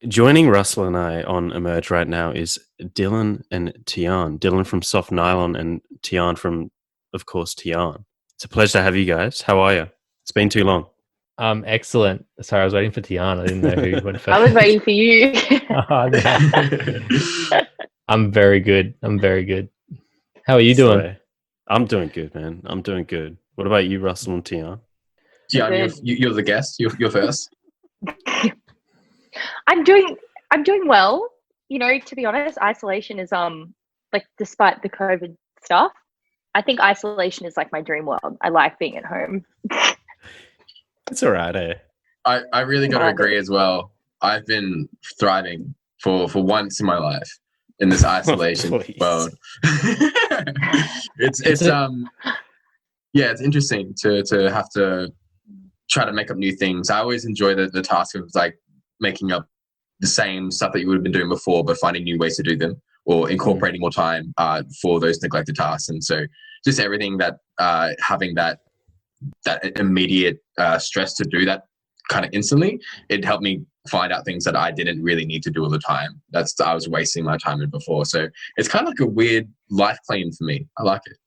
Joining Russell and I on Emerge right now is Dylan and Tiarne. Dylan from Soft Nylon and Tiarne from, of course, Tiarne. It's a pleasure to have you guys. How are you? It's been too long. Excellent. Sorry, I was waiting for Tiana. I didn't know who went first. I was waiting for you. Oh, no. I'm very good. How are you doing? Sorry. I'm doing good, man. I'm doing good. What about you, Russell and Tiarne? Tiarne, you're the guest. You're first. I'm doing well. You know, to be honest, isolation is like, despite the COVID stuff, I think isolation is like my dream world. I like being at home. It's all right, eh? I really got to agree as well. I've been thriving for once in my life in this isolation world. It's interesting to have to try to make up new things. I always enjoy the task of like making up the same stuff that you would have been doing before, but finding new ways to do them or incorporating more time for those neglected tasks. And so just everything that having that immediate stress to do that kind of instantly, it helped me find out things that I didn't really need to do all the time. I was wasting my time in before. So it's kind of like a weird life clean for me. I like it.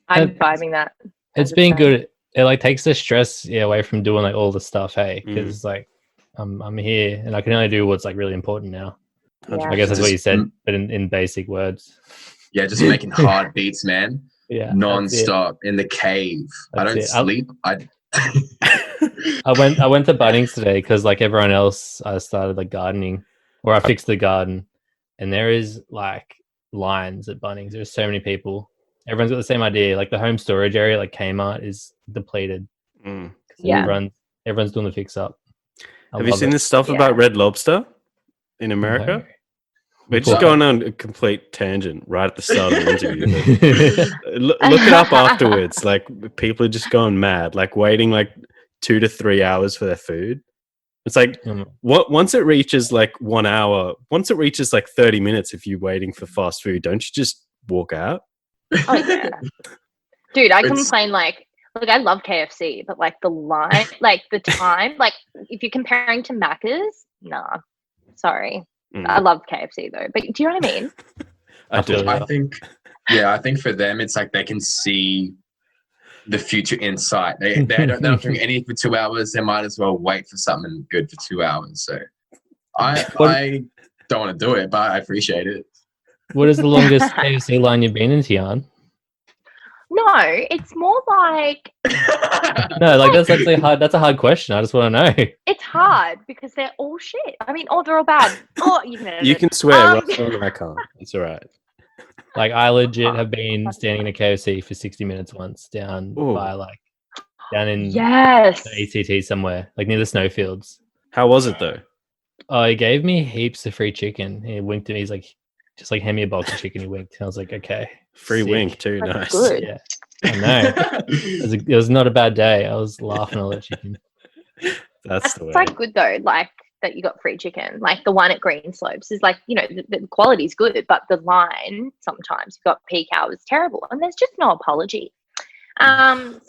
I'm vibing that. It's been good. It like takes the stress away from doing like all the stuff, hey, because like I'm here and I can only do what's like really important now. Yeah. I guess that's what you said, but in basic words. Yeah, just making hard beats, man. Yeah, non-stop in the cave. I don't sleep. I went to Bunnings today because like everyone else, I started like gardening, or I fixed the garden, and there is like lines at Bunnings. There's so many people. Everyone's got the same idea. Like the home storage area, like Kmart, is depleted. Yeah, everyone's doing the fix up. Have you seen this stuff about Red Lobster in America? No. We're just going on a complete tangent right at the start of the interview. Look it up afterwards. Like people are just going mad, like waiting like 2 to 3 hours for their food. It's like once it reaches like 1 hour, once it reaches like 30 minutes, if you're waiting for fast food, don't you just walk out? Oh yeah, dude. I complain like I love KFC, but like the line, like the time, like if you're comparing to Macca's, nah, sorry. I love KFC though, but do you know what I mean? I do. I think for them, it's like they can see the future in sight. They're not doing anything for 2 hours. They might as well wait for something good for 2 hours. So I don't want to do it, but I appreciate it. What is the longest KFC line you've been in, Tiarne? No, it's more like no, like that's actually hard. That's a hard question. I just want to know. It's hard because they're all shit. I mean, they're all bad. Oh, you can swear. I can't. It's all right. Like I legit have been standing in a KFC for 60 minutes once down in the ACT somewhere, like near the snowfields. How was it though? Oh, he gave me heaps of free chicken. He winked at me. He's like, just like hand me a box of chicken. He winked. I was like, okay. Free sick. wink too. That's nice. good. Yeah, I know. It was not a bad day. I was laughing all that chicken. That's the way. Like good though. Like that you got free chicken. Like the one at Green Slopes is like, you know, the quality's good, but the line sometimes you've got peak hours terrible, and there's just no apology. And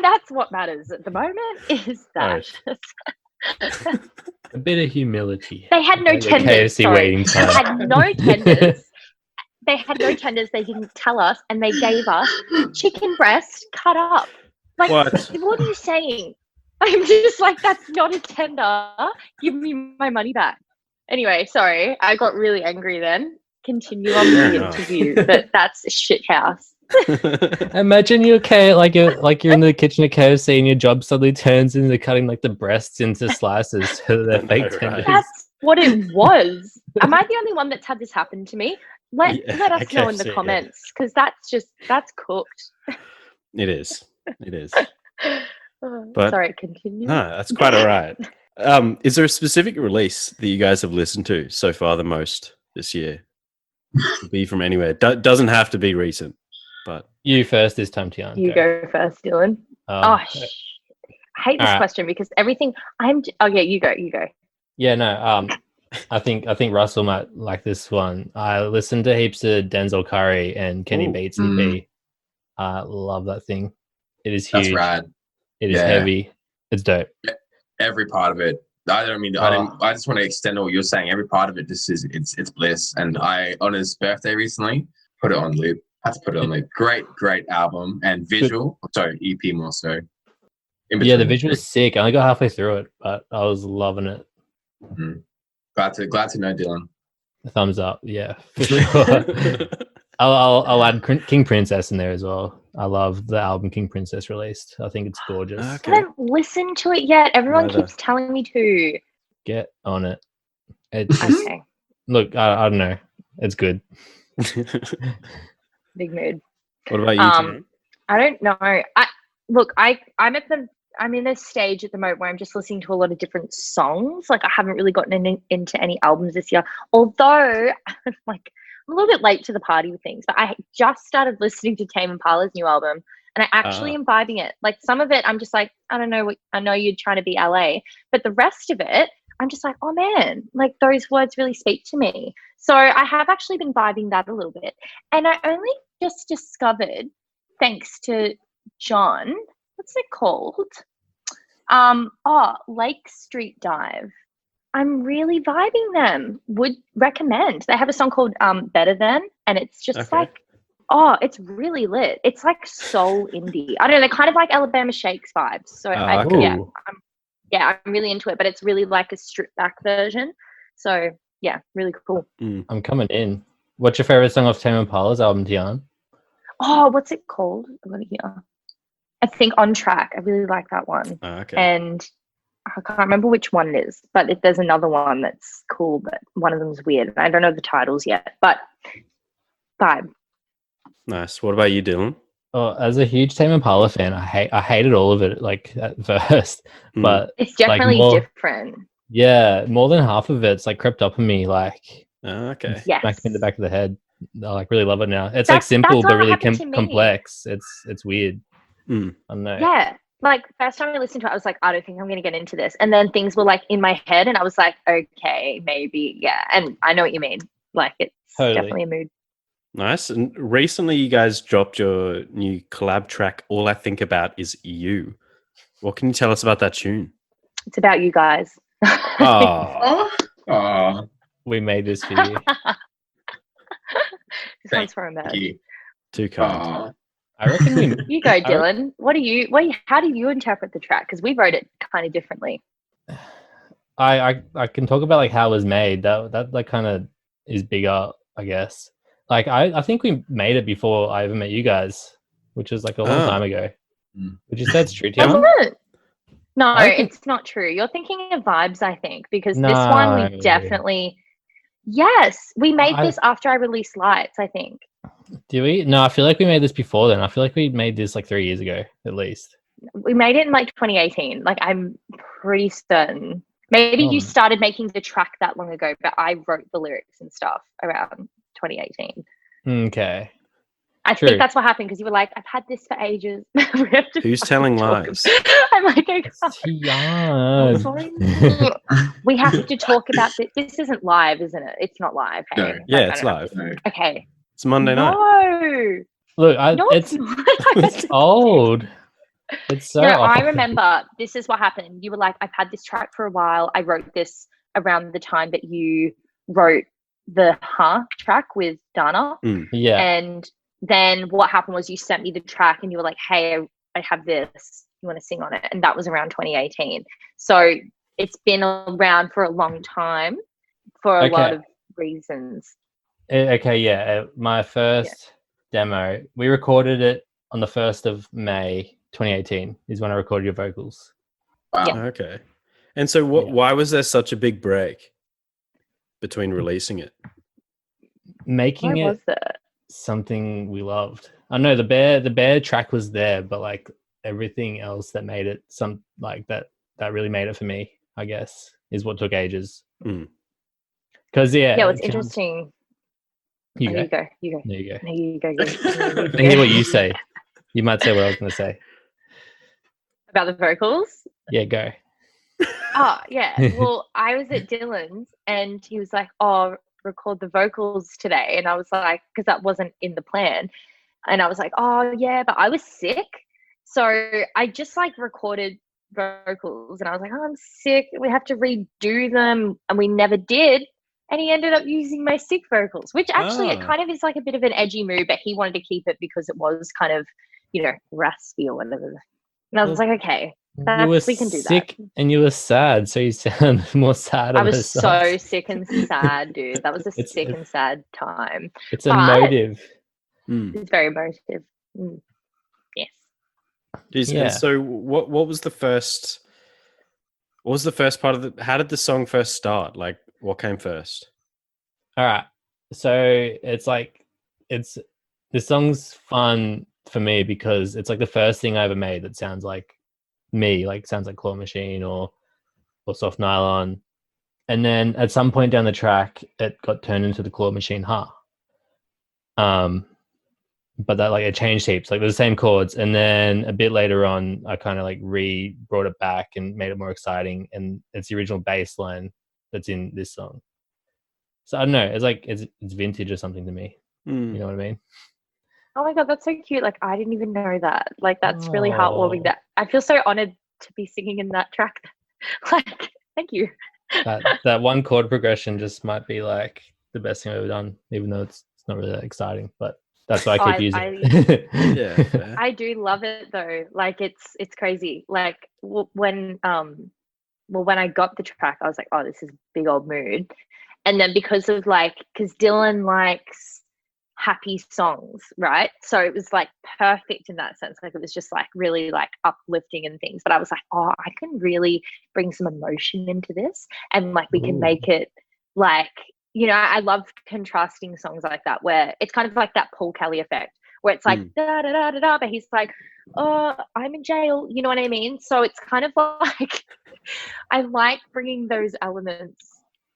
that's what matters at the moment is that. A bit of humility. They had no tenders. KFC waiting time. They had no tenders. They didn't tell us, and they gave us chicken breast cut up. Like, what are you saying? I'm just like, that's not a tender. Give me my money back. Anyway, sorry, I got really angry then. Continue on with the interview, but that's a shit house. Imagine you're you're in the kitchen at KFC and your job suddenly turns into cutting like the breasts into slices so they're fake tenders. That's what it was. Am I the only one that's had this happen to me? Let us know in the comments because that's cooked. It is. But sorry, continue. No, that's quite all right. Is there a specific release that you guys have listened to so far the most this year? Could be from anywhere. Doesn't have to be recent. But you first this time, Tiarne. You go first, Dylan. I hate this question because everything you go. Yeah, no. I think Russell might like this one. I listened to heaps of Denzel Curry and Kenny Beats and B. I love that thing. It is huge. That's rad. It is heavy. It's dope. Every part of it I don't mean. I just want to extend what you're saying. Every part of it just is. It's bliss. And on his birthday recently, put it on loop. Had to put it on loop. Great album and visual. Sorry, EP more so. Yeah, the visual is sick. I only got halfway through it, but I was loving it. Mm-hmm. Glad to know, Dylan. Thumbs up. Yeah, for sure. I'll add King Princess in there as well. I love the album King Princess released. I think it's gorgeous. Okay. I haven't listened to it yet. Everyone keeps telling me to. Get on it. It's just, look, I don't know. It's good. Big mood. What about you, Tiarne? I don't know. I'm in this stage at the moment where I'm just listening to a lot of different songs. Like I haven't really gotten into any albums this year. Although I'm a little bit late to the party with things, but I just started listening to Tame Impala's new album and I actually am vibing it. Like some of it, I'm just like, I don't know, I know you're trying to be LA, but the rest of it, I'm just like, oh man, like those words really speak to me. So I have actually been vibing that a little bit. And I only just discovered, thanks to John, what's it called? Lake Street Dive. I'm really vibing them. Would recommend. They have a song called Better Than, and it's just it's really lit. It's like soul indie. I don't know, they're kind of like Alabama Shakes vibes. So I'm really into it, but it's really like a stripped back version. So yeah, really cool. I'm coming in. What's your favorite song off Tame Impala's album, Tiarne? Oh, what's it called? I'm gonna hear. I think On Track. I really like that one. And I can't remember which one it is, but there's another one that's cool, but one of them's weird. I don't know the titles yet, but vibe. Nice. What about you, Dylan? Oh, as a huge Tame Impala fan, I hated all of it like at first, but it's definitely different. Yeah, more than half of it's like crept up on me, like yes, smack me in the back of the head. I like really love it now. It's like simple but really complex. It's weird. I don't know. Yeah, like first time I listened to it, I was like, I don't think I'm gonna get into this, and then things were like in my head, and I was like, okay, maybe, yeah. And I know what you mean. Like it's definitely a mood. Nice. And recently, you guys dropped your new collab track. All I Think About Is You. What can you tell us about that tune? It's about you guys. Oh, we made this for you. This one's for a man. Too kind. I reckon you go, Dylan. How do you interpret the track? Because we wrote it kind of differently. I can talk about like how it was made. That like kind of is bigger, I guess. Like I think we made it before I ever met you guys, which was like a long time ago. Would you say it's true, Tiarne? No, it's not true. You're thinking of vibes, I think, because this one we definitely. Yes, we made this after I released Lights, I think. Do we? No, I feel like we made this before then. I feel like we made this like 3 years ago, at least. We made it in like 2018. Like I'm pretty certain. Maybe you started making the track that long ago, but I wrote the lyrics and stuff around 2018. Okay. I think that's what happened because you were like, I've had this for ages. Who's telling lies? I'm like, we have to talk about this. This isn't live, isn't it? It's not live. Hey? No. Yeah, it's live. Okay. It's Monday night. No. Look, it's old. It's so old. I remember this is what happened. You were like, I've had this track for a while. I wrote this around the time that you wrote the track with Dana. Yeah. And then what happened was you sent me the track and you were like, hey, I have this. You want to sing on it? And that was around 2018. So it's been around for a long time for a lot of reasons. Okay, yeah. My first demo, we recorded it on the 1st of May 2018 is when I recorded your vocals. Wow. Yeah. Okay. And so why was there such a big break between releasing it? Making it something we loved. I know the bear track was there, but like everything else that made it that really made it for me, I guess, is what took ages. Because what's interesting. You go. You go. There you go. No, you go. I hear what you say. You might say what I was going to say. About the vocals? Yeah, go. Oh, yeah. Well, I was at Dylan's and he was like, oh, record the vocals today. And I was like, because that wasn't in the plan. And I was like, oh, yeah, but I was sick. So I just like recorded vocals, and I was like, oh, I'm sick. We have to redo them, and we never did. And he ended up using my sick vocals, which actually it kind of is like a bit of an edgy move, but he wanted to keep it because it was kind of, raspy or whatever. And I was like, okay, we can do sick that. And you were sad, so you sound more sad. I was so sick and sad, dude. That was a sick and sad time. It's emotive. It's very emotive. Yes. Jeez, yeah. And so what was the first? What was the first part of the? How did the song first start? Like, what came first? All right, so it's like the song's fun for me because it's like the first thing I ever made that sounds like me, like sounds like Claw Machine or Soft Nylon, and then at some point down the track, it got turned into the Claw Machine Ha. But that, like, it changed heaps, like the same chords, and then a bit later on I kind of like brought it back and made it more exciting, and it's the original bass line that's in this song. So I don't know, it's like it's vintage or something to me. You know what I mean? Oh my god, that's so cute. Like, I didn't even know that. Like, that's really heartwarming. That I feel so honored to be singing in that track. Like, thank you. That one chord progression just might be like the best thing I've ever done, even though it's not really that exciting, but that's why I keep using. Yeah, I do love it though. Like, it's crazy. Like, when I got the track, I was like, oh, this is big old mood. And then because Dylan likes happy songs, right? So it was like perfect in that sense. Like, it was just like really like uplifting and things. But I was like, oh, I can really bring some emotion into this, and like we can make it like, I love contrasting songs like that, where it's kind of like that Paul Kelly effect, where it's like da da da da da, but he's like, oh, I'm in jail. You know what I mean? So it's kind of like I like bringing those elements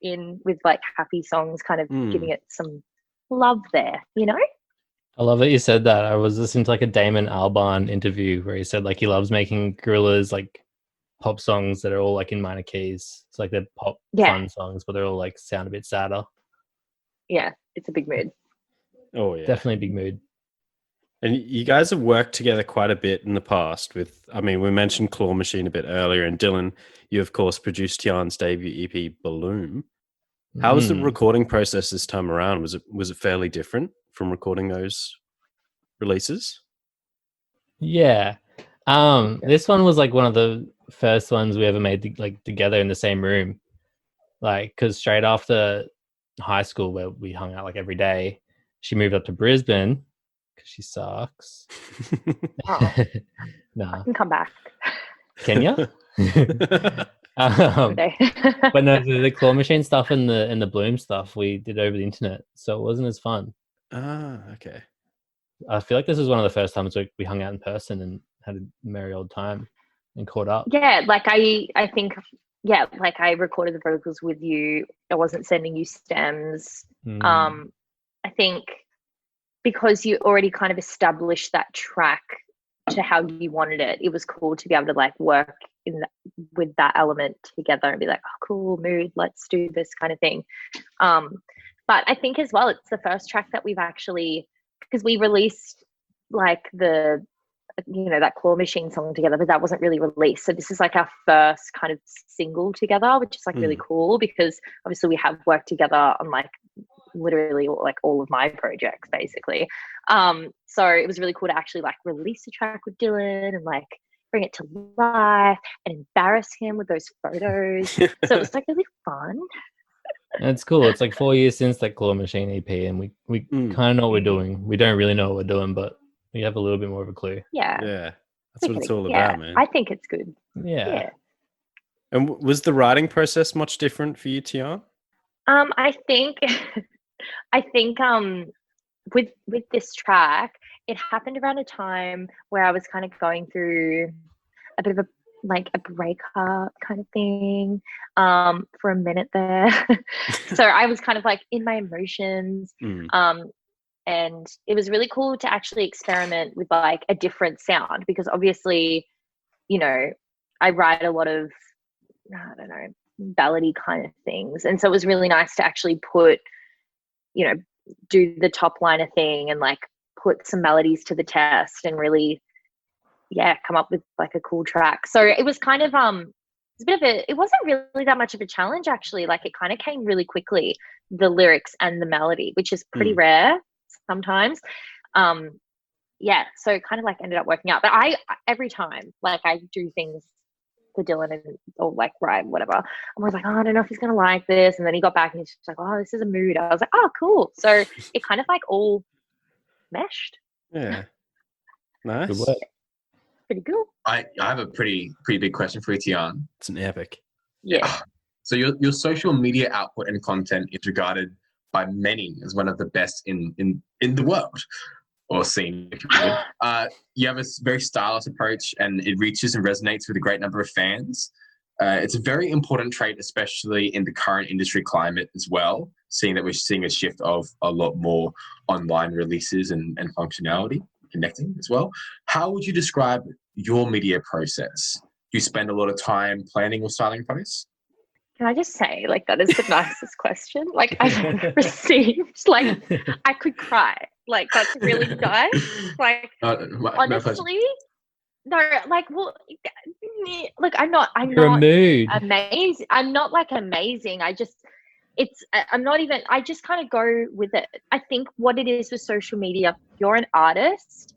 in with like happy songs, kind of giving it some love there. I love that you said that. I was listening to like a Damon Albarn interview where he said like he loves making Gorillaz like pop songs that are all like in minor keys. It's like they're pop fun songs, but they're all like sound a bit sadder. Yeah, it's a big mood. Oh yeah, definitely a big mood. And you guys have worked together quite a bit in the past with, I mean, we mentioned Claw Machine a bit earlier, and Dylan, you of course produced Tiarne's debut EP, Balloon. How was the recording process this time around? Was it fairly different from recording those releases? Yeah. This one was like one of the first ones we ever made like together in the same room. Like, because straight after high school, where we hung out like every day, she moved up to Brisbane because she sucks. Oh, nah. I can come back. Kenya? But no, the Claw Machine stuff and the Bloom stuff we did over the internet, so it wasn't as fun. Okay. I feel like this was one of the first times we hung out in person and had a merry old time and caught up. Yeah, like I think, yeah, like I recorded the vocals with you. I wasn't sending you stems. I think because you already kind of established that track to how you wanted it, it was cool to be able to like work with that element together and be like, oh, cool mood, let's do this kind of thing. But I think as well, it's the first track that we've actually, because we released like the, that Claw Machine song together, but that wasn't really released. So this is like our first kind of single together, which is like really cool, because obviously we have worked together on like literally like all of my projects basically. So it was really cool to actually like release a track with Dylan and like bring it to life and embarrass him with those photos. So it was like really fun. It's cool. It's like 4 years since that Claw Machine EP, and we kind of know what we're doing. We don't really know what we're doing, but we have a little bit more of a clue. Yeah. That's what it's all about, man. I think it's good. Yeah. And was the writing process much different for you, Tiarne? I think with this track, it happened around a time where I was kind of going through a bit of a breakup kind of thing for a minute there. So I was kind of like in my emotions. And it was really cool to actually experiment with like a different sound, because obviously, I write a lot of, I don't know, ballady kind of things. And so it was really nice to actually put, do the top liner thing and like put some melodies to the test and really come up with like a cool track. So it was kind of it wasn't really that much of a challenge actually. Like it kind of came really quickly, the lyrics and the melody, which is pretty rare sometimes. So it kind of like ended up working out. But every time like I do things for Dylan or like write whatever, I'm always like, oh, I don't know if he's gonna like this. And then he got back and he's just like, oh, this is a mood. I was like, oh, cool. So it kind of like all meshed. Yeah. Nice. Good work. Pretty cool. I have a pretty big question for you, Tiarne. It's an epic. Yeah. So your social media output and content is regarded by many as one of the best in the world, or scene, if you would. You have a very stylish approach, and it reaches and resonates with a great number of fans. It's a very important trait, especially in the current industry climate as well, seeing that we're seeing a shift of a lot more online releases and functionality, connecting as well. How would you describe your media process? Do you spend a lot of time planning or styling posts? Can I just say, like, that is the nicest question. Like, I've received, like, I could cry. Like, that's really nice. Like, honestly, no, like, well, look, I'm not amazing. I'm not like amazing. I'm not even, I just kind of go with it. I think what it is with social media, if you're an artist,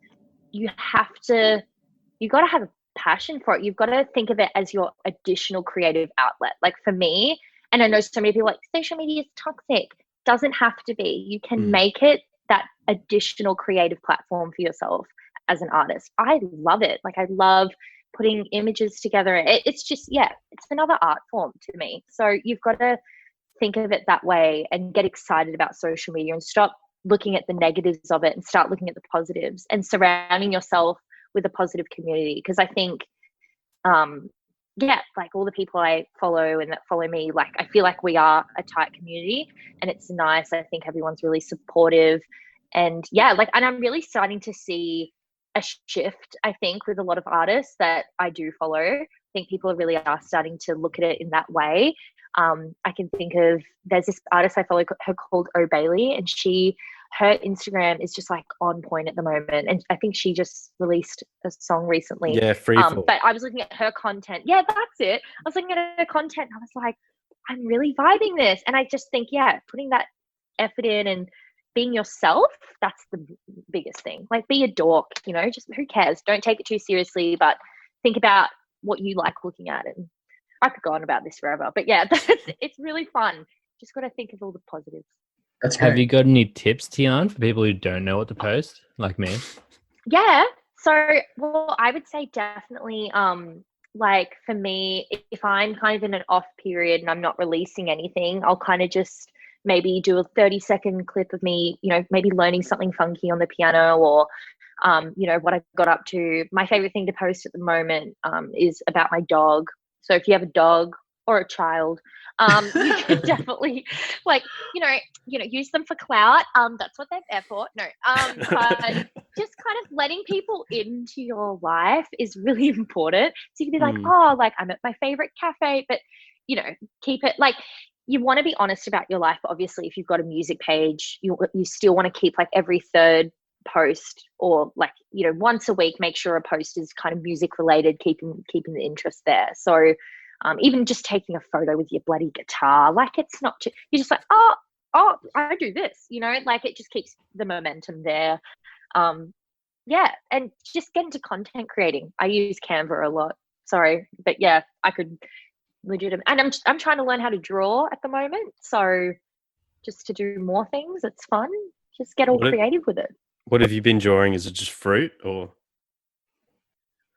you got to have a passion for it. You've got to think of it as your additional creative outlet. Like for me, and I know so many people like social media is toxic. Doesn't have to be. You can make it that additional creative platform for yourself as an artist. I love it. Like I love putting images together. It's just, it's another art form to me. So you've got to think of it that way and get excited about social media and stop looking at the negatives of it and start looking at the positives and surrounding yourself with a positive community. Because I think, like all the people I follow and that follow me, like I feel like we are a tight community and it's nice. I think everyone's really supportive and and I'm really starting to see a shift, I think, with a lot of artists that I do follow. I think people really are starting to look at it in that way. I can think of, there's this artist I follow, her called O'Bailey, and her Instagram is just like on point at the moment. And I think she just released a song recently. Yeah, Freefall. But I was looking at her content. Yeah, that's it. I was looking at her content and I was like, I'm really vibing this. And I just think, putting that effort in and being yourself, that's the biggest thing. Like be a dork, just who cares? Don't take it too seriously, but think about what you like looking at. And I could go on about this forever, but it's really fun. Just got to think of all the positives. Have you got any tips, Tiarne, for people who don't know what to post, like me? Yeah. So, I would say definitely, like for me, if I'm kind of in an off period and I'm not releasing anything, I'll kind of just maybe do a 30-second clip of me, maybe learning something funky on the piano or, what I got up to. My favorite thing to post at the moment is about my dog. So if you have a dog or a child, you can definitely use them for clout. That's what they're there for. No, but just kind of letting people into your life is really important. So you can be like, oh, like I'm at my favorite cafe, but keep it like, you want to be honest about your life. But obviously, if you've got a music page, you still want to keep like every third post or like once a week, make sure a post is kind of music related, keeping the interest there. So even just taking a photo with your bloody guitar, like it's not too, you're just like, oh I do this, like it just keeps the momentum there. And just get into content creating. I use Canva a lot, sorry, but I could legitimate, and I'm trying to learn how to draw at the moment, so just to do more things. It's fun. Just get all creative with it. What have you been drawing? Is it just fruit or?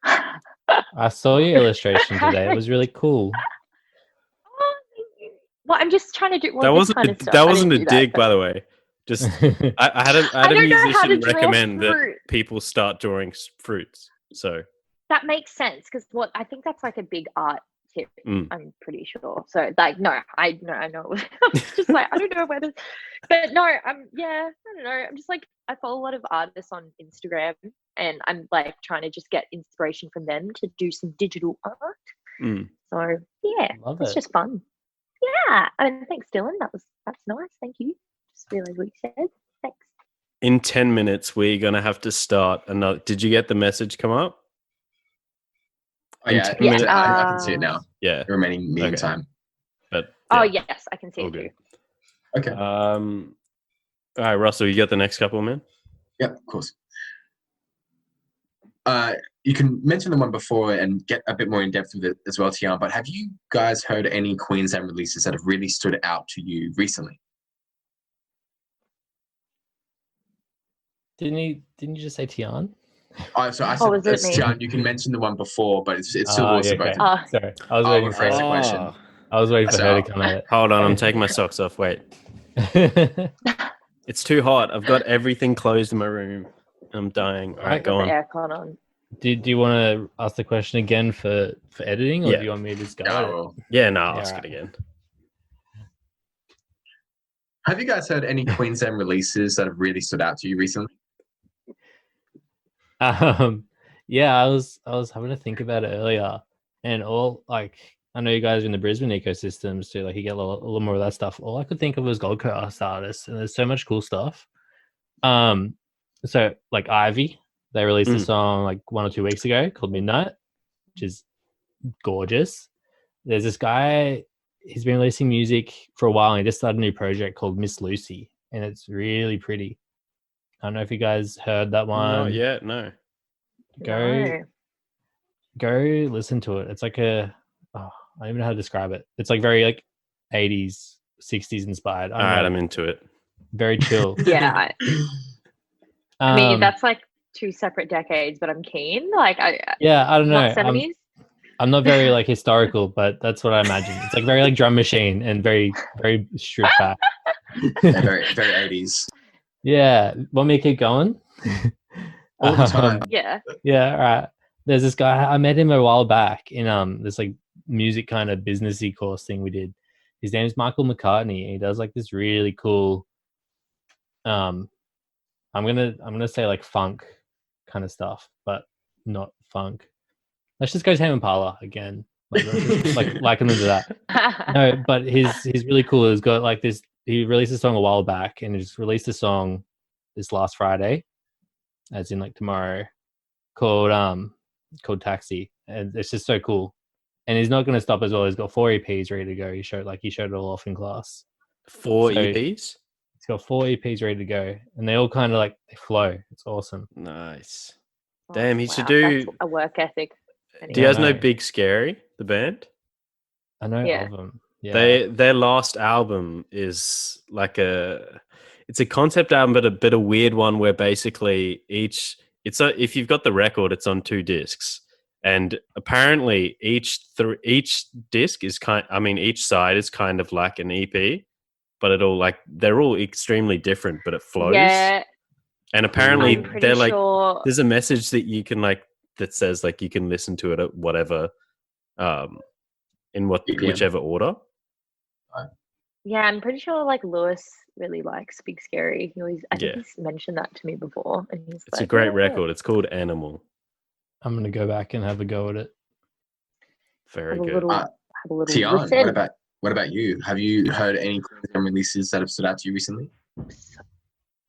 I saw your illustration today. It was really cool. Well, I'm just trying to do that wasn't a dig, by the way. Just I had a musician recommend that people start drawing fruits. So that makes sense because I think that's like a big art tip. I'm pretty sure. So like, no, I know. I'm just like, I don't know where to, but no, I don't know. I'm just like, I follow a lot of artists on Instagram and I'm like trying to just get inspiration from them to do some digital art. So it's just fun. Yeah. And thanks, Dylan. That's nice. Thank you. Just realized what you said. Thanks. In 10 minutes, we're going to have to start another. Did you get the message come up? Oh, yeah, 10 minutes. I can see it now. Yeah. The remaining meeting Okay. time. But Oh yeah, yes, I can see all it too. good. Okay. All right, Russell, you got the next couple, man? Yeah, of course. You can mention the one before and get a bit more in depth with it as well, Tiarne. But have you guys heard any Queensland releases that have really stood out to you recently? Didn't you just say Tiarne? So I said, was it me? Tiarne, you can mention the one before, but it's still Ah, also yeah, okay. both. Sorry, I was I'll waiting rephrase for the question. Oh, I was waiting for So- her to come at hold on, I'm taking my socks off. Wait, it's too hot. I've got everything closed in my room. I'm dying. All I right, got go the on. aircon on. Do you want to ask the question again for editing, or Yeah. do you want me to just go Yeah, at it? well, Yeah, no, Yeah, ask right. it again. have you guys heard any Queensland releases that have really stood out to you recently? Yeah, I was having to think about it earlier, and all like I know you guys are in the Brisbane ecosystems too. Like you get a little more of that stuff. All I could think of was Gold Coast artists, and there's so much cool stuff. So like Ivy, they released a song like 1 or 2 weeks ago called Midnight, which is gorgeous. There's this guy, he's been releasing music for a while, and he just started a new project called Miss Lucy, and it's really pretty. I don't know if you guys heard that one. Not yet, no. Go listen to it. It's like I don't even know how to describe it. It's like very like 80s, 60s inspired. All right, I'm into it. Very chill. Yeah, I mean that's like 2 separate decades, but I'm keen. Like I don't know. not 70s. I'm not very like historical, but that's what I imagine. It's like very like drum machine and very, very stripped back. Yeah, very, very 80s. Yeah. Want me to keep going? All the time. Yeah. Yeah, all right. There's this guy, I met him a while back in this like music kind of businessy course thing we did. His name's Michael McCartney. He does like this really cool I'm gonna say like funk kind of stuff, but not funk. Let's just go Tame Impala again. Like, let's just, like liken them to that. No, but he's really cool. He's got like this. He released a song a while back, and he's released a song this last Friday, as in like tomorrow, called Taxi, and it's just so cool. And he's not going to stop as well. He's got 4 EPs ready to go. He showed it all off in class. 4 So- EPs? He's got 4 EPs ready to go, and they all kind of like they flow. It's awesome. Nice. Oh, Damn, he should do. That's a work ethic. Do you guys know know. Big Scary, the band? I know Yeah. of them. Yeah. Their last album is like it's a concept album, but a bit of weird one where basically if you've got the record, it's on 2 discs, and apparently each disc is each side is kind of like an EP, but they're all extremely different, but it flows. Yeah. And apparently I'm pretty they're like sure. there's a message that you can that says like you can listen to it at whatever in BPM. whichever order. Yeah, I'm pretty sure like Lewis really likes Big Scary. I think he's mentioned that to me before, and he's It's like, a great "Yeah." record. It's called Animal. I'm gonna go back and have a go at it. Very Have a good. little, have a little Tiarne, listen. what about you? Have you heard any Queensland releases that have stood out to you recently?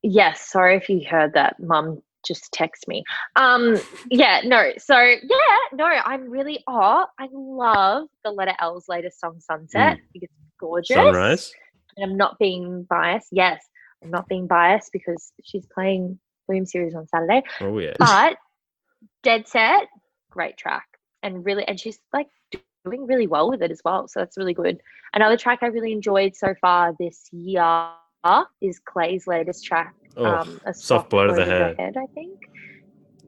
Yes, sorry if you heard that. Mum just text me. Yeah, no. So yeah, no. I'm really. I love the Letter L's latest song, Sunset. I think it's gorgeous. Sunrise. And I'm not being biased. Yes, I'm not being biased because she's playing Boom Series on Saturday. Oh yeah. But Dead Set, great track, and she's like doing really well with it as well. So that's really good. Another track I really enjoyed so far this year is Clay's latest track. A Soft Blow to the Head. I think.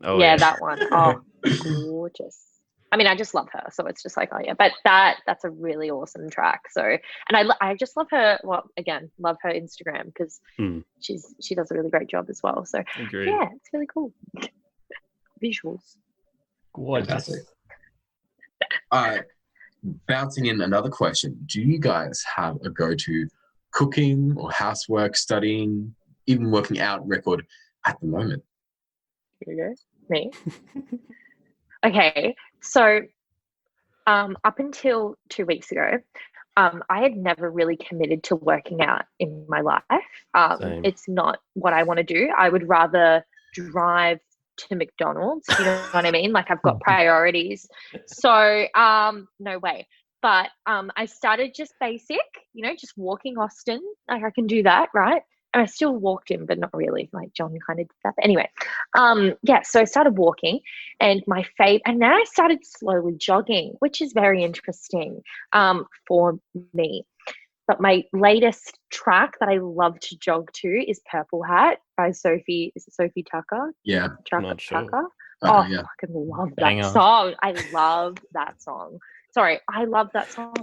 Oh Yeah, that one. Oh, gorgeous. I mean, I just love her, so it's just like, oh yeah. But that's a really awesome track. So, and I just love her. Well, again, love her Instagram because she does a really great job as well. So Agreed. yeah, it's really cool. Visuals. Gorgeous. Bouncing in another question: do you guys have a go-to cooking or housework, studying, even working out record at the moment? Here you go. Me. Okay, so up until 2 weeks ago, I had never really committed to working out in my life. Same. It's not what I want to do. I would rather drive to McDonald's. You know what I mean? Like I've got priorities. So no way. But I started just basic, you know, just walking Austin. Like I can do that, right? And I still walked in, but not really. Like John kind of did that. But anyway, yeah. So I started walking, and and then I started slowly jogging, which is very interesting for me. But my latest track that I love to jog to is Purple Hat by Sophie. Is it Sophie Tucker? Yeah. Not sure. Tucker? Okay, yeah. I fucking love Banger. that song. I love that song. Sorry, I love that song.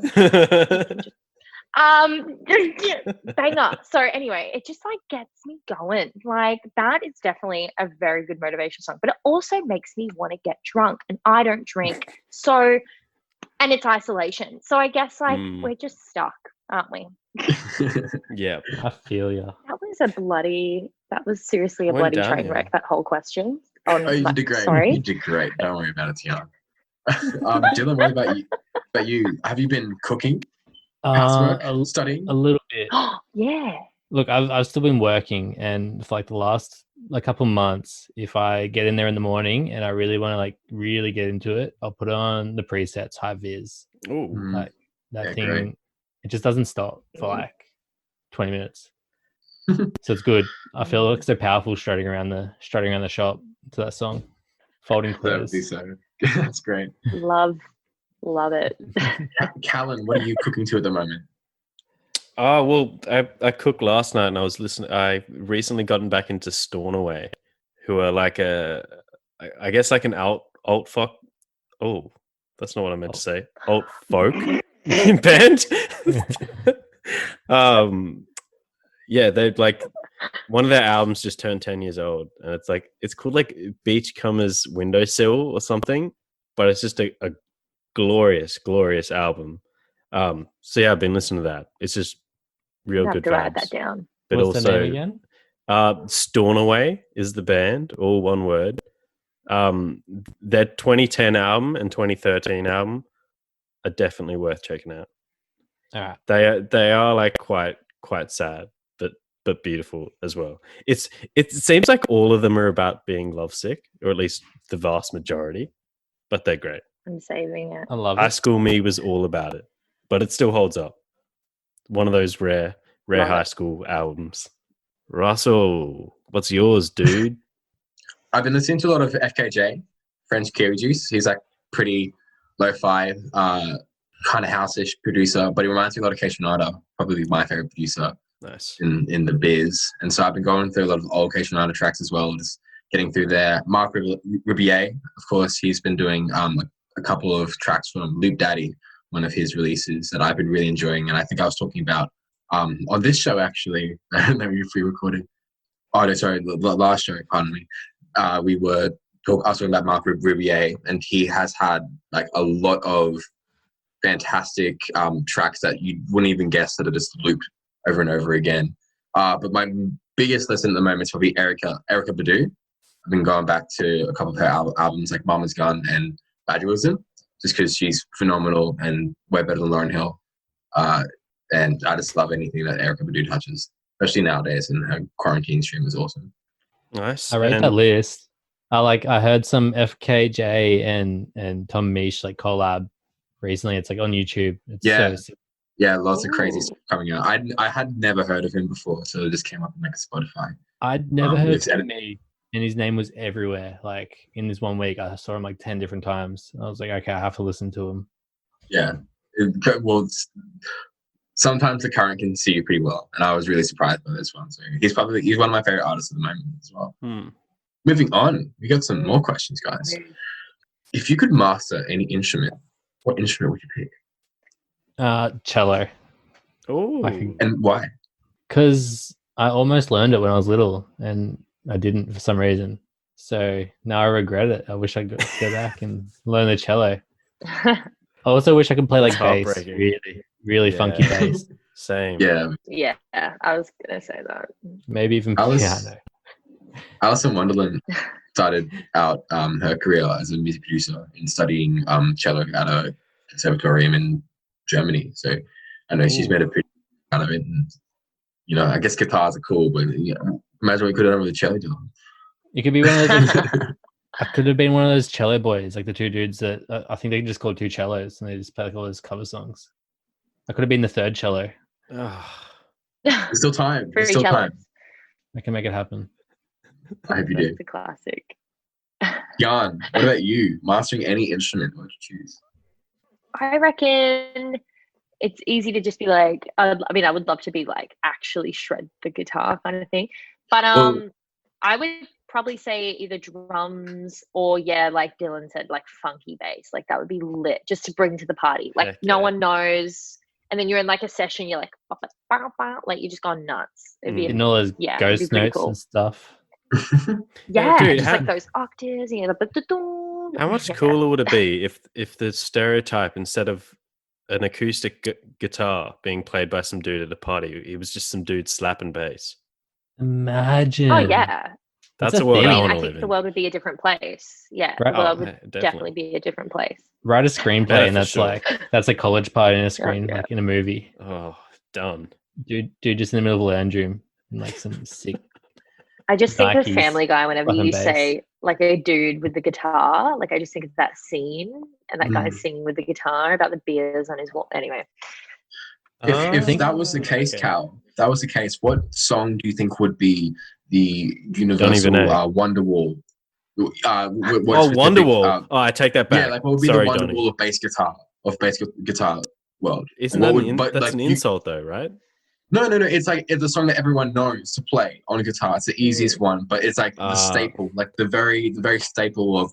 Banger. So anyway, it just like gets me going. Like that is definitely a very good motivation song, but it also makes me want to get drunk, and I don't drink. So, and it's isolation. So I guess like we're just stuck, aren't we? Yeah. I feel ya. That was seriously a Went bloody train downhill. wreck, that whole question. Oh, you did great. Sorry. You did great. Don't worry about it, Tiarne. Dylan, what about you? Have you been cooking, housework, studying? A little bit. Yeah. Look, I've still been working, and for like the last couple months, if I get in there in the morning and I really want to like really get into it, I'll put on the presets, high vis. Oh, Like that thing, great. it just doesn't stop for like 20 minutes. So it's good. I feel like so powerful strutting around the shop to that song. Folding clothes. That's great. Love it. Calen, what are you cooking to at the moment? Oh, well, I cooked last night, and I was listening. I recently gotten back into Stornoway, who are like I guess like an alt folk. Oh, that's not what I meant to say. Alt folk band. Yeah, they're like, one of their albums just turned 10 years old, and it's called like Beachcomber's Windowsill or something, but it's just a glorious album. So yeah, I've been listening to that. It's just real have good to write vibes. that down. But What's also, the name again? Stornoway is the band, all one word. Their 2010 album and 2013 album are definitely worth checking out. All right. They are like quite sad, but beautiful as well. It seems like all of them are about being lovesick, or at least the vast majority, but they're great. I'm saving it. I love High it. School Me was all about it, but it still holds up. One of those rare Love high it. school albums. Russell, what's yours, dude? I've been listening to a lot of FKJ, French Kiwi Juice. He's like pretty lo-fi, kind of house-ish producer, but he reminds me a lot of Keshonada, probably my favorite producer Nice. in the biz. And so I've been going through a lot of old Keshonada tracks as well, just getting through there. Mark Ribier, of course, he's been doing a couple of tracks from Loop Daddy, one of his releases that I've been really enjoying. And I think I was talking about on this show, actually, that we pre-recorded. Oh, no, sorry, the last show, pardon me. I was talking about Mark Ribier, and he has had like a lot of fantastic tracks that you wouldn't even guess that are just looped over and over again. But my biggest listen at the moment is probably Erykah Badu. I've been going back to a couple of her albums like Mama's Gun and Baduism, just because she's phenomenal and way better than Lauryn Hill. And I just love anything that Erykah Badu touches, especially nowadays, and her quarantine stream is awesome. Nice. I rate that list. I heard some FKJ and Tom Misch like collab recently. It's like on YouTube. It's Yeah. so sick. Yeah, lots of crazy stuff coming out. I had never heard of him before, so it just came up on like Spotify. I'd never heard it's of him, and his name was everywhere. Like in this 1 week, I saw him like 10 different times. I was like, okay, I have to listen to him. Yeah. Sometimes the current can see you pretty well, and I was really surprised by this one. So he's one of my favorite artists at the moment as well. Moving on, we got some more questions, guys. If you could master any instrument, what instrument would you pick? Cello. Oh, And why? Because I almost learned it when I was little, and I didn't for some reason. So now I regret it. I wish I could go back and learn the cello. I also wish I could play like That's bass, heartbreaking. really funky bass. Same. Yeah. Yeah, I was gonna say that. Maybe even piano. Alison Wonderland started out her career as a music producer in studying cello at a conservatorium in Germany. So I know she's made a pretty out of it. And, I guess guitars are cool, but imagine what you could have done with a cello. It could be one of those I could have been one of those cello boys, like the two dudes that I think they just called two cellos and they just play like all those cover songs. I could have been the third cello. There's still time. There's Free still cellos. time. I can make it happen. I hope you do. It's a classic. Jan, what about you? Mastering any instrument, what would you choose? I reckon it's easy to just be like, I mean, I would love to be like actually shred the guitar kind of thing. But Well- I would probably say either drums or like Dylan said, like funky bass. Like that would be lit just to bring to the party. Like Heck no yeah. one knows. And then you're in like a session, you're like, like you just gone nuts. It'd be And all those it'd be ghost pretty notes cool. and stuff. Yeah, dude, just how- like those octaves. Yeah, How much cooler would it be if the stereotype, instead of an acoustic guitar being played by some dude at a party, it was just some dude slapping bass? Imagine. Oh yeah. That's a a world thing. I I mean, want I to think live the in. world would be a different place. Yeah, Right. the world Oh, would definitely. definitely be a different place. Write a screenplay Yeah, and for that's sure. that's a college party in a screen, yeah. like in a movie. Oh, done. Dude just in the middle of a lounge room and like some sick. I just think of Nikes, Family Guy whenever fucking you bass. say like a dude with the guitar. Like I just think of that scene and that guy singing with the guitar about the beers on his wall. Anyway, If that was the case, okay. Cal, if that was the case, what song do you think would be the universal Benet. Wonderwall? What Oh, specific, Wonderwall. Oh, I take that back. yeah, like what would be Sorry, the Donnie. Wonderwall of bass guitar world? Isn't What that would- but, that's like, an you- insult though, right? No. It's like it's a song that everyone knows to play on a guitar. It's the easiest one, but it's like the Ah. staple, like the very staple of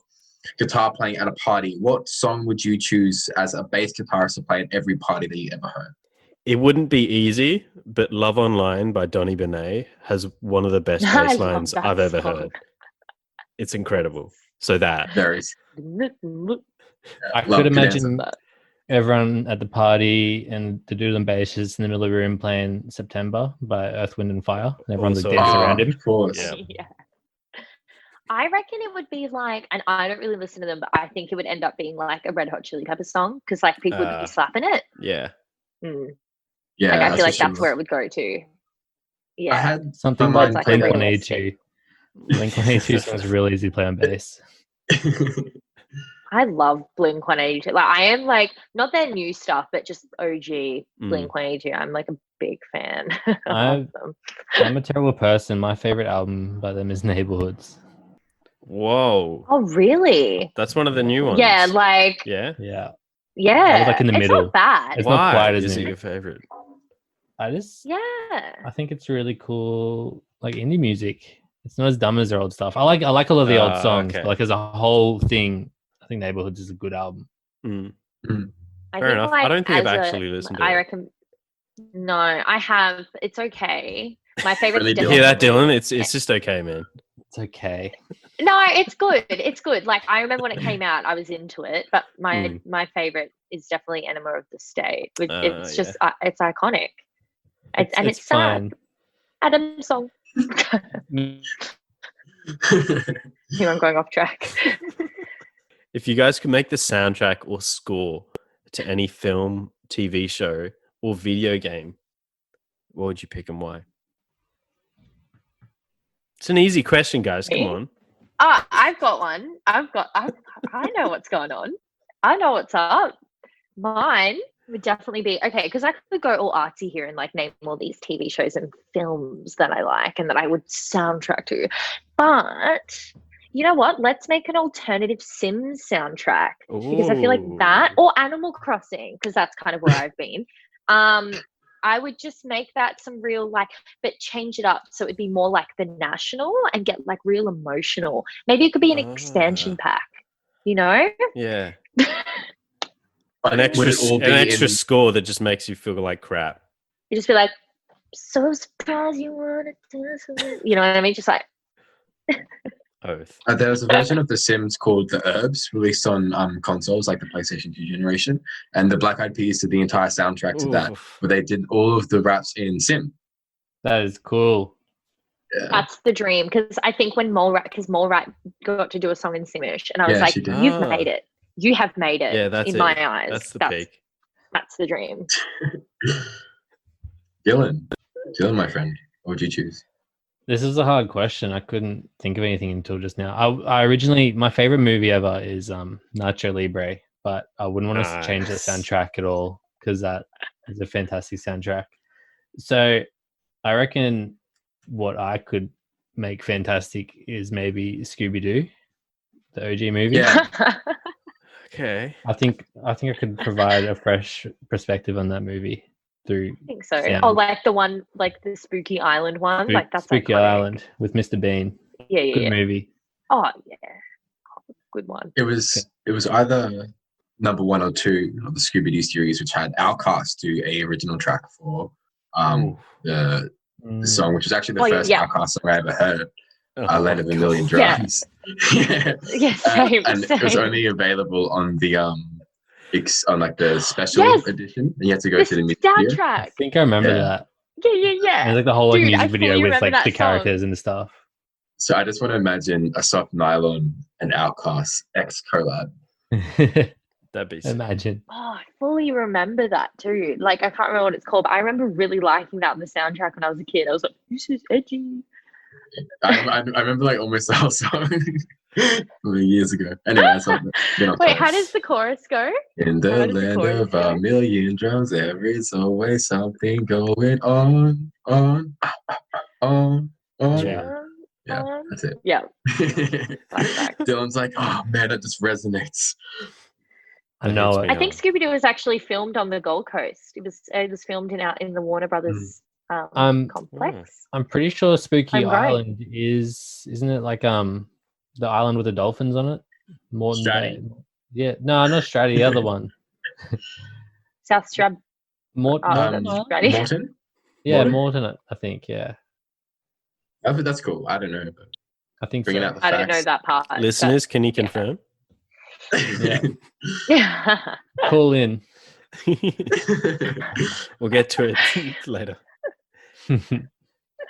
guitar playing at a party. What song would you choose as a bass guitarist to play at every party that you ever heard? It wouldn't be easy, but "Love Online" by Donny Benet has one of the best I bass love lines that I've ever song. heard. It's incredible. So that Very. I Love, could good imagine answer. everyone at the party and the dude on bass is in the middle of the room playing September by Earth, Wind and Fire. And everyone's like Also- dancing around him. Of course. Yeah. Yeah. I reckon it would be like, and I don't really listen to them, but I think it would end up being like a Red Hot Chili Peppers song because like people would be slapping it. yeah. Yeah, Like I feel like for that's sure. where it would go to. I Yeah. had Something Someone like play Blink that. 182. Blink 182 sounds really easy to play on bass. I love Blink 182. Like I am like not their new stuff, but just OG Blink 182. I'm like a big fan. I love them. I'm a terrible person. My favorite album by them is Neighborhoods. Whoa. Oh really? That's one of the new ones. Yeah, like Yeah. Yeah. yeah. like in the it's middle. not bad. It's not Why quite as is it new. your favorite? I Yeah. think it's really cool, like indie music. It's not as dumb as their old stuff. I like all of the old songs, okay. but like as a whole thing, I think Neighborhoods is a good album. Mm. I Fair think, enough. I don't think I've actually listened to I it. reckon no, I have. It's okay. My favorite. Really, You hear that, Dylan? It's just okay, man. It's okay. No, it's good. It's good. Like I remember when it came out, I was into it. But my favorite is definitely Enema of the State. It's just it's iconic. It's sad. fine. Adam's song. Here I'm going off track. If you guys could make the soundtrack or score to any film, TV show, or video game, what would you pick and why? It's an easy question, guys. Come Me? on. Oh, I've got one. I know what's going on. I know what's up. Mine would definitely be okay because I could go all artsy here and like name all these TV shows and films that I like and that I would soundtrack to. But you know what? Let's make an alternative Sims soundtrack because I feel like that or Animal Crossing because that's kind of where I've been. I would just make that some real like, but change it up so it'd be more like the National and get like real emotional. Maybe it could be an expansion pack, you know? Yeah. But An extra, would it all be extra in- score that just makes you feel like crap. You just be like, so surprised you wanted to, you know what I mean? Just like, Oath. There was a version of The Sims called The Herbs, released on consoles like the PlayStation 2 generation, and the Black Eyed Peas did the entire soundtrack to that, Oof. where they did all of the raps in Sim. That is cool. Yeah. that's the dream. Because I think when Mole Rat got to do a song in Simish, and I was Yeah, like, she did. you've made it. You have made it. Yeah, that's in it. my eyes. That's the peak. That's the dream. Dylan, my friend, what would you choose? This is a hard question. I couldn't think of anything until just now. I originally, my favorite movie ever is Nacho Libre, but I wouldn't want to change the Nice. soundtrack at all because that is a fantastic soundtrack. So I reckon what I could make fantastic is maybe Scooby Doo, the OG movie. Yeah. Okay. I think I could provide a fresh perspective on that movie through I think so. sound. Oh, like the one, like the Spooky Island one. Like that's Spooky iconic. Island with Mr. Bean. Yeah, yeah, Good yeah. movie. Oh, yeah. Good one. It was either number 1 or 2 of the Scooby Doo series, which had our cast do a original track for the song, which was actually the first Outcast song I ever heard. Land of a Million Drums. Yeah, same, and it was same. only available on the on like the special edition, and you had to go to the music video. soundtrack. I think I remember Yeah. that. Yeah. And like the whole like, Dude, music I video fully with remember like that the song. characters and stuff. So I just want to imagine a Soft Nylon and Outcast X collab. That'd be sick. Imagine. Oh, I fully remember that too. Like I can't remember what it's called, but I remember really liking that on the soundtrack when I was a kid. I was like, this is edgy. I remember like almost the whole song years ago. Anyway, Wait, how does the chorus go? In the How does the land chorus of go? a million drums, there is always something going on. Yeah. Yeah, that's it. Yeah. Flashback. Dylan's like, oh man, that just resonates. I know it. I think Scooby Doo was actually filmed on the Gold Coast. It was filmed in the Warner Brothers complex. I'm pretty sure Spooky I'm right. Island isn't it like the island with the dolphins on it? Stratty. Yeah, no, not Stratty, the other one. South Strab. Morton. Stratty. Morton? Yeah, Morton? Morton, I think, yeah. That's cool. I don't know. But I think bringing so. out the I don't know facts. that part. Listeners, can you confirm? Yeah. Call in. We'll get to it later. Do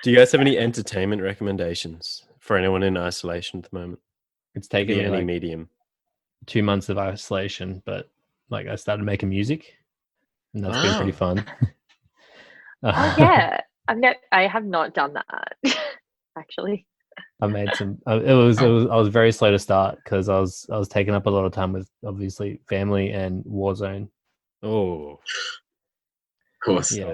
you guys have any entertainment recommendations for anyone in isolation at the moment? It's taken Via me any like medium. 2 months of isolation, but like I started making music, and that's been pretty fun. Oh yeah. I have not done that actually. I made some. I was very slow to start because I was taking up a lot of time with obviously family and Warzone. Oh, Of course. Yeah. Who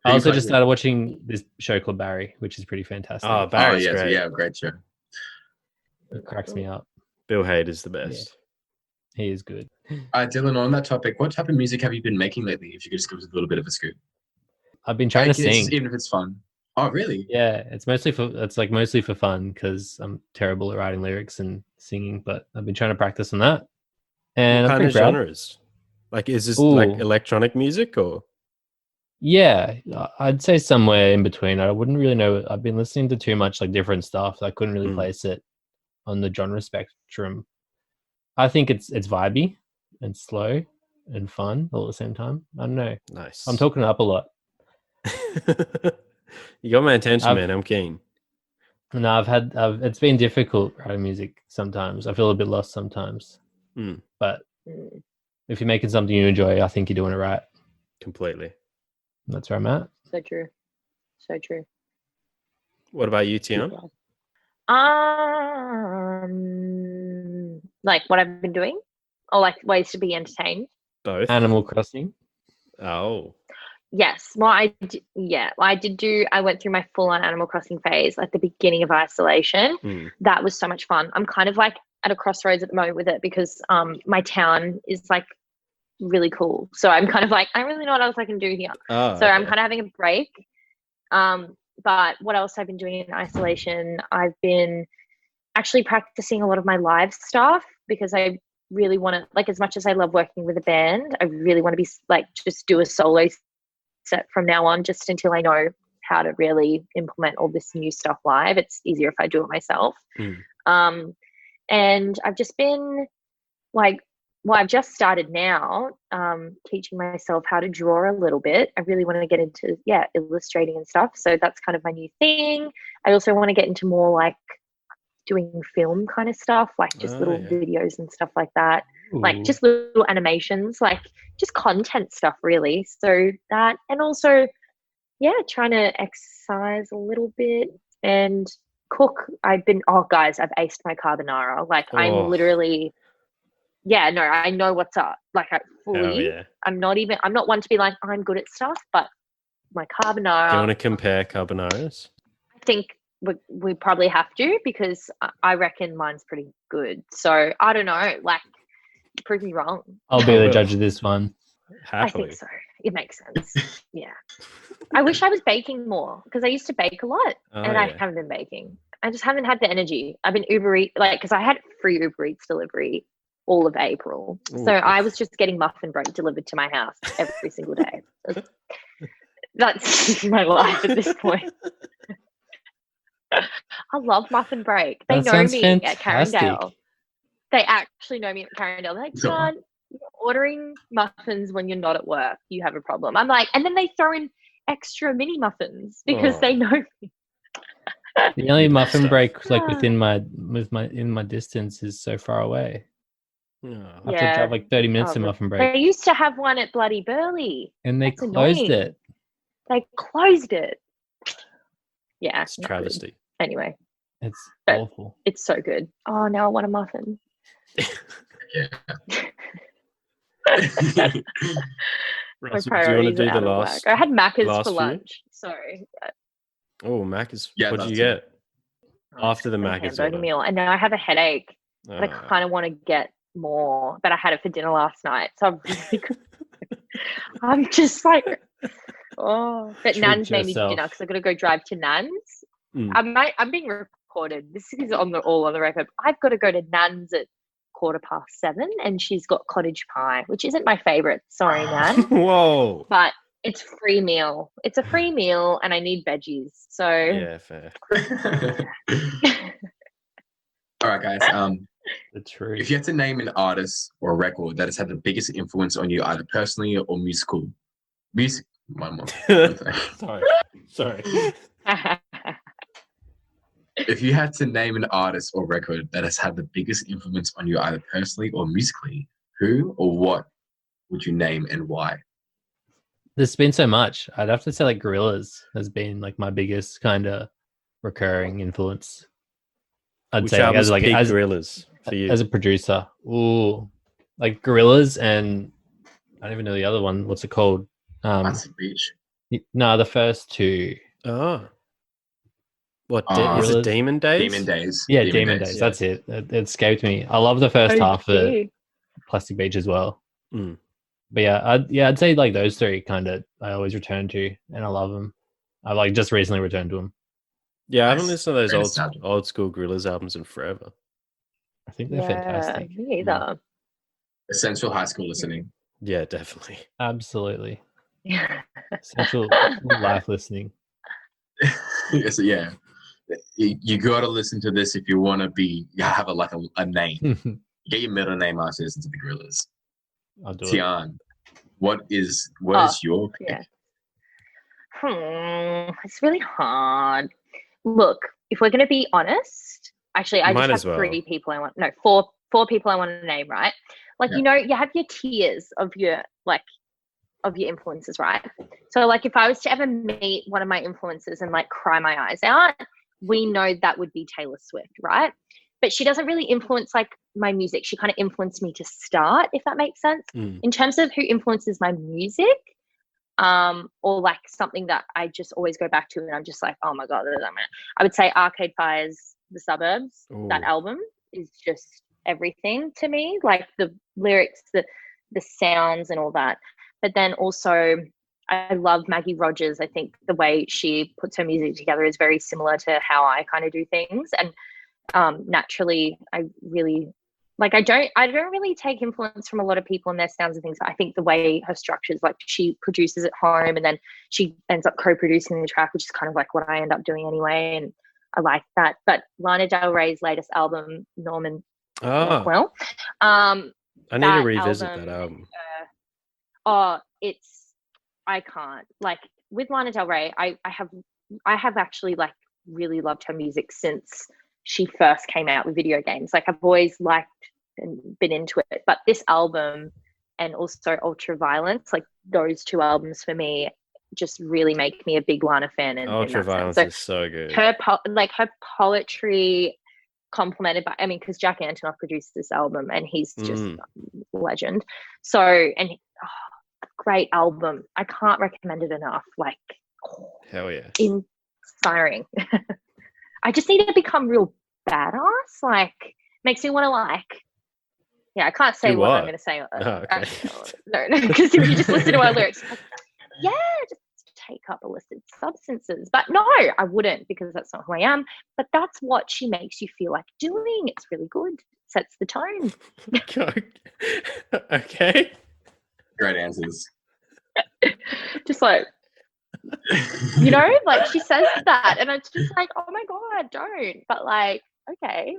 I you also playing just with? started watching this show called Barry, which is pretty fantastic. Oh, Barry's yes, great. yeah, great show. It cracks me up. Bill Hader's the best. He is good. Dylan, on that topic, what type of music have you been making lately? If you could just give us a little bit of a scoop. I've been trying to sing. Even if it's fun. Oh, really? Yeah, it's mostly for fun because I'm terrible at writing lyrics and singing, but I've been trying to practice on that. And What I'm kind of pretty proud. genres? Like, is this like Ooh. electronic music or? Yeah, I'd say somewhere in between. I wouldn't really know. I've been listening to too much like different stuff. I couldn't really place it on the genre spectrum. I think it's vibey and slow and fun all at the same time. I don't know. Nice. I'm talking it up a lot. You got my attention, man. I'm keen. No, it's been difficult writing music sometimes. I feel a bit lost sometimes. But if you're making something you enjoy, I think you're doing it right. Completely. That's where I'm at. So true. So true. What about you, Tiarne? Like what I've been doing, or like ways to be entertained. Both. Animal Crossing. Oh. Yes. Well, I went through my full-on Animal Crossing phase at the beginning of isolation. That was so much fun. I'm kind of like at a crossroads at the moment with it because my town is like really cool. So I'm kind of like, I don't really know what else I can do here. I'm kind of having a break. But what else I've been doing in isolation? I've been actually practicing a lot of my live stuff because I really want to, like, as much as I love working with a band, I really want to be like, just do a solo set from now on, just until I know how to really implement all this new stuff live. It's easier if I do it myself. And I've just been like, well, I've just started now teaching myself how to draw a little bit. I really want to get into, illustrating and stuff. So that's kind of my new thing. I also want to get into more like doing film kind of stuff, like just little videos and stuff like that. Ooh. Like just little animations, like just content stuff really. So that, and also, trying to exercise a little bit And cook. Guys, I've aced my carbonara. Like I'm literally, I know what's up. Like I'm not one to be like, I'm good at stuff, but my carbonara. Do you want to compare carbolaras? I think we probably have to, because I reckon mine's pretty good. So I don't know, like, prove me wrong. I'll be the judge of this one. Happily. I think so. It makes sense. Yeah. I wish I was baking more, because I used to bake a lot and I haven't been baking. I just haven't had the energy. I've been Uber Eats, because I had free Uber Eats delivery all of April. So I was just getting muffin bread delivered to my house every single day. That's my life at this point. I love muffin break. They know me at Carindale. They actually know me at Carindale. They're like, John, you're ordering muffins when you're not at work. You have a problem. I'm like, and then they throw in extra mini muffins because they know me. The only muffin break like in my distance is so far away. I have to drive like 30 minutes to muffin break. They used to have one at Bloody Burley. And they closed it. They closed it. Yeah. It's travesty. Good. Anyway. It's awful. It's so good. Oh, now I want a muffin. Russell, do you want to do the last? I had Macca's for lunch. Sorry. Oh, Macca's. What did you get? After the Macca's meal. And now I have a headache. But I kind of want to get more. But I had it for dinner last night. So I'm really I'm just like, but Nan's made me dinner because I've got to go drive to Nan's. I'm being recorded. This is all on the record. I've got to go to Nan's at 7:15, and she's got cottage pie, which isn't my favorite. Sorry, Nan. Whoa. But it's free meal. It's a free meal, and I need veggies. So yeah, fair. All right, guys. The truth. If you had to name an artist or a record that has had the biggest influence on you, either personally or musical, Sorry. If you had to name an artist or record that has had the biggest influence on you, either personally or musically, who or what would you name and why? There's been so much. I'd have to say like Gorillaz has been like my biggest kind of recurring influence. I'd say as Gorillaz for you as a producer. Ooh, like Gorillaz, and I don't even know the other one. What's it called? Massive Beach. No, the first two. Oh. What is it? Demon Days? Demon Days. Yeah, Demon Days. That's it. It escaped me. I love the first half of Plastic Beach as well. But I'd say like those three kind of I always return to, and I love them. I like just recently returned to them. Yeah, I haven't listened to those old school Gorillaz albums in forever. I think they're fantastic. Me either. Essential high school listening. Yeah, definitely. Absolutely. Essential life listening. Yes, yeah. You got to listen to this if you want to have a name. Get your middle name after listen to the Gorillaz. I'll do Tiarne, what is your pick? Yeah. It's really hard. Look, if we're going to be honest, actually, I just have three people I want. No, four people I want to name. Right? Like you have your tiers of your influences, right? So like if I was to ever meet one of my influences and like cry my eyes out, we know that would be Taylor Swift, right? But she doesn't really influence like my music. She kind of influenced me to start, if that makes sense. In terms of who influences my music, or like something that I just always go back to and I'm just like, oh my God, I would say Arcade Fire's The Suburbs. Ooh. That album is just everything to me, like the lyrics, the sounds and all that. But then also I love Maggie Rogers. I think the way she puts her music together is very similar to how I kind of do things. And naturally, I really I don't really take influence from a lot of people and their sounds and things. But I think the way her structures, like she produces at home and then she ends up co-producing the track, which is kind of like what I end up doing anyway. And I like that. But Lana Del Rey's latest album, Norman Rockwell. I need to revisit that album. I can't. Like with Lana Del Rey, I have actually like really loved her music since she first came out with video games. Like I've always liked and been into it. But this album and also Ultraviolence, like those two albums for me just really make me a big Lana fan. In that Ultraviolence sense. is so good. Her poetry complemented by, I mean, because Jack Antonoff produced this album and he's just a legend. So, and great album. I can't recommend it enough. Like, hell yeah, inspiring. I just need to become real badass. Like, makes me want to like. Yeah, I can't say what I'm going to say. Okay. No, because if you just listen to our lyrics, like, yeah, just take up illicit substances. But no, I wouldn't, because that's not who I am. But that's what she makes you feel like doing. It's really good. Sets the tone. Okay. Great answers. Just like, you know, like she says that, and it's just like, oh my God, don't. But like, okay.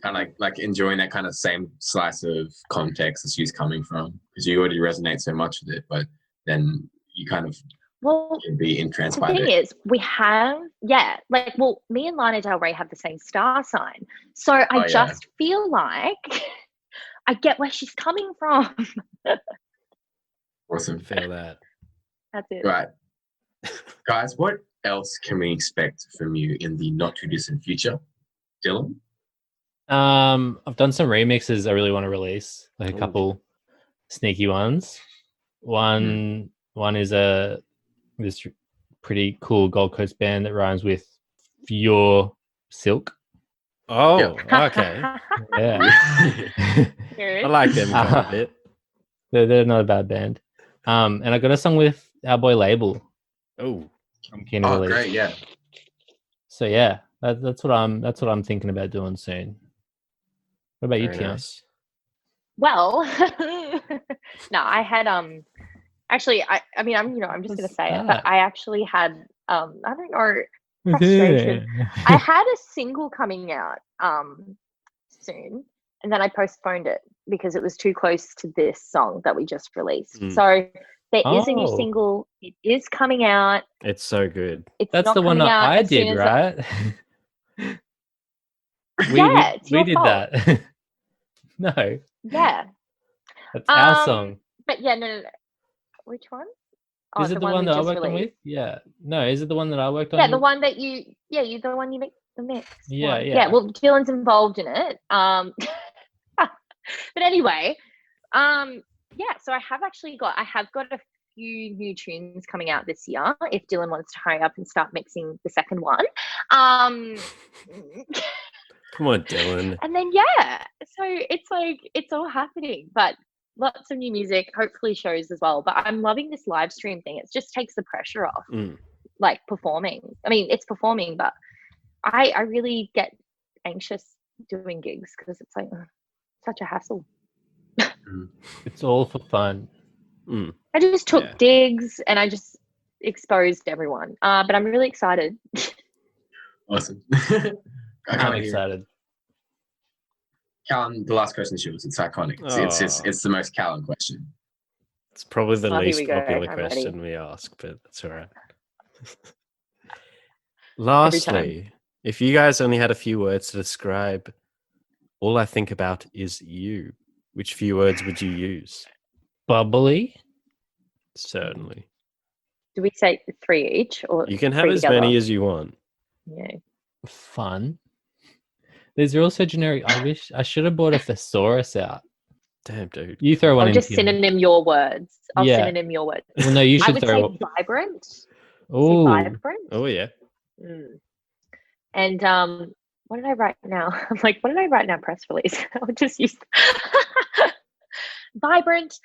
Kind of like enjoying that kind of same slice of context that she's coming from, because you already resonate so much with it, but then you kind of can be entranced by it. The thing is, we have, me and Lana Del Rey have the same star sign. So I just feel like I get where she's coming from. Awesome. Feel that. That's it. Right. Guys, what else can we expect from you in the not too distant future? Dylan? I've done some remixes I really want to release, like a couple sneaky ones. One is this pretty cool Gold Coast band that rhymes with Pure Silk. Oh, okay. Yeah. I like them quite a bit. They're not a bad band. And I got a song with our boy Label. Oh, I'm keen to release. Great, yeah. So yeah, that's what I'm thinking about doing soon. What about you, Tiarne? Nice. Well, no, I had actually I mean I'm just gonna say it, but I actually had I don't know, frustration. I had a single coming out soon, and then I postponed it because it was too close to this song that we just released. So there is a new single. It is coming out. It's so good. That's the one that I did, right? we did that. No. Yeah. That's our song. But yeah, no. Which one? Oh, is it the one that I worked on with? Yeah. No, is it the one that I worked on? Yeah, the one that you the one you make the mix. Yeah. Yeah, well, Dylan's involved in it. But anyway, so I have got a few new tunes coming out this year if Dylan wants to hurry up and start mixing the second one. Come on, Dylan. And then so it's like it's all happening, but lots of new music, hopefully shows as well. But I'm loving this live stream thing. It just takes the pressure off, like performing. I mean, it's performing, but I really get anxious doing gigs because it's like such a hassle. It's all for fun. I just took digs and I just exposed everyone. But I'm really excited. Awesome. I'm excited. Calen, the last question is yours. It's iconic. It's the most Calen question. It's probably the least popular I'm question ready. we ask, but that's all right. Lastly, if you guys only had a few words to describe All I Think About Is You, which few words would you use? Bubbly? Certainly. Do we say 3 each, or you can have 3 as together? many as you want. Yeah. Fun. These are all so generic. I wish I should have brought a thesaurus out. Damn, dude. You throw one I'll in. just synonym your words. I'll synonym your words. Well, no, you should I would say vibrant. Oh, vibrant. Oh yeah. And what did I write now? I'm like, what did I write in our press release? I'll just use vibrant.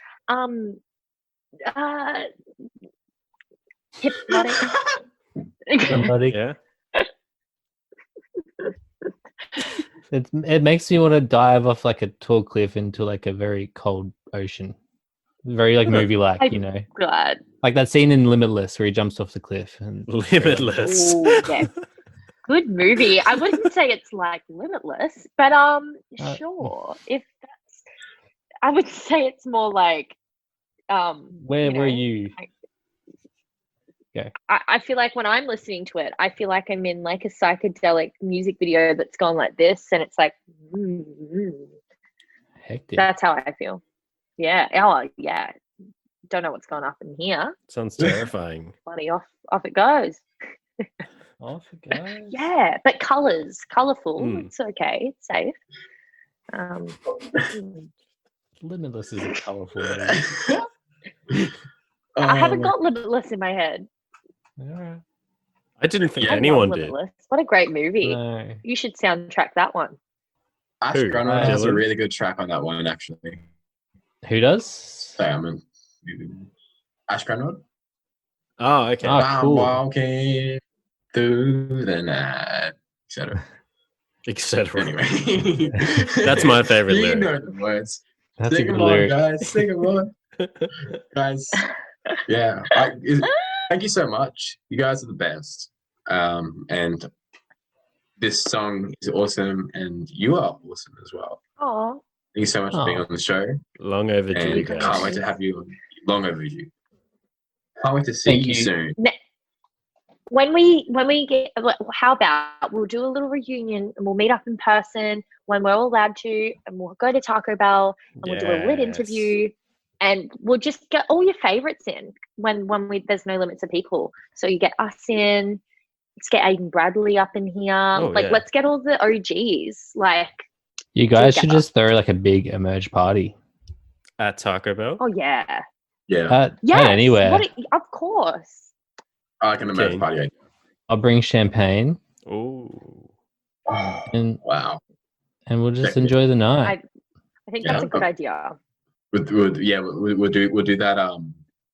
Hypnotic. Hypnotic. Yeah. It makes me want to dive off like a tall cliff into like a very cold ocean. Very like movie like, you know. Glad. Like that scene in Limitless where he jumps off the cliff and Limitless. Ooh, yeah. Good movie. I wouldn't say it's like Limitless, but sure. If that's, I would say it's more like where were you? Okay. I feel like when I'm listening to it, I feel like I'm in like a psychedelic music video that's gone like this, and it's like, hectic. That's how I feel. Yeah. Oh, yeah. don't know what's going up in here. Sounds terrifying. Bloody off it goes. Off it goes. Yeah, but colourful. Mm. It's okay. It's safe. Mm. Limitless is a colourful movie. I haven't got Limitless in my head. Alright. I didn't think I anyone love did. Limitless. What a great movie. No. You should soundtrack that one. Ash Who? Grunwald has a Dylan? really good track on that one, actually. Who does? Sorry, Ash Grunwald. Oh, okay. Ah, I'm cool. walking through the night, etc. Etc. Anyway, That's my favorite You lyric. know the words. That's a Sing good them on, lyric. guys. Sing them on, guys. Yeah, thank you so much. You guys are the best. And this song is awesome, and you are awesome as well. Oh, Thank you so much for being Aw. on the show, Long overdue, and guys. can't wait to have you on. Long overdue. Can't wait to see Thank you you. soon. when we get, how about we'll do a little reunion and we'll meet up in person when we're all allowed to, and we'll go to Taco Bell and we'll do a lit Yes. interview, and we'll just get all your favorites in when there's no limits of people. So you get us in. Let's get Aiden Bradley up in here. Oh, yeah. Let's get all the OGs. You guys should together. just throw like a big emerge party. At Taco Bell. Oh yeah, Yeah, yes, anywhere. Of course. I like an Okay. immersive party. I'll bring champagne Oh. Oh, and wow. we'll just Definitely. enjoy the night. I think Yeah. that's a good idea. We'll do that.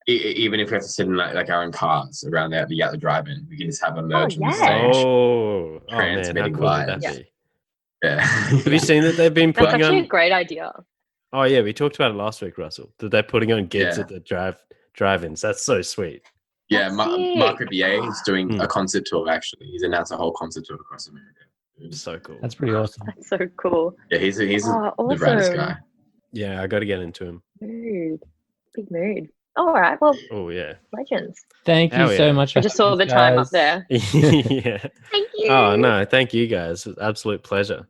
Even if we have to sit in like our own cars around the drive-in, we can just have a merge on the yeah. stage. Oh man, how Transmitting cool would that live. be? Yeah. Have you seen that they've been That's putting actually on? a great idea. Oh yeah, we talked about it last week, Russell. That they're putting on gigs Yeah. at the drive-ins. That's so sweet. Yeah, That's Mark sick. Riviere is doing Hmm. a concert tour. Actually, he's announced a whole concert tour across America. So cool. That's pretty awesome. That's so cool. Yeah, he's the Awesome. raddest guy. Yeah, I got to get into him. Mood. Big mood. All right. Well, Oh yeah. legends. Thank you Hell so yeah. much. I for just saw having the us, time up guys. there. Yeah. Thank you. Oh no, thank you guys. Absolute pleasure.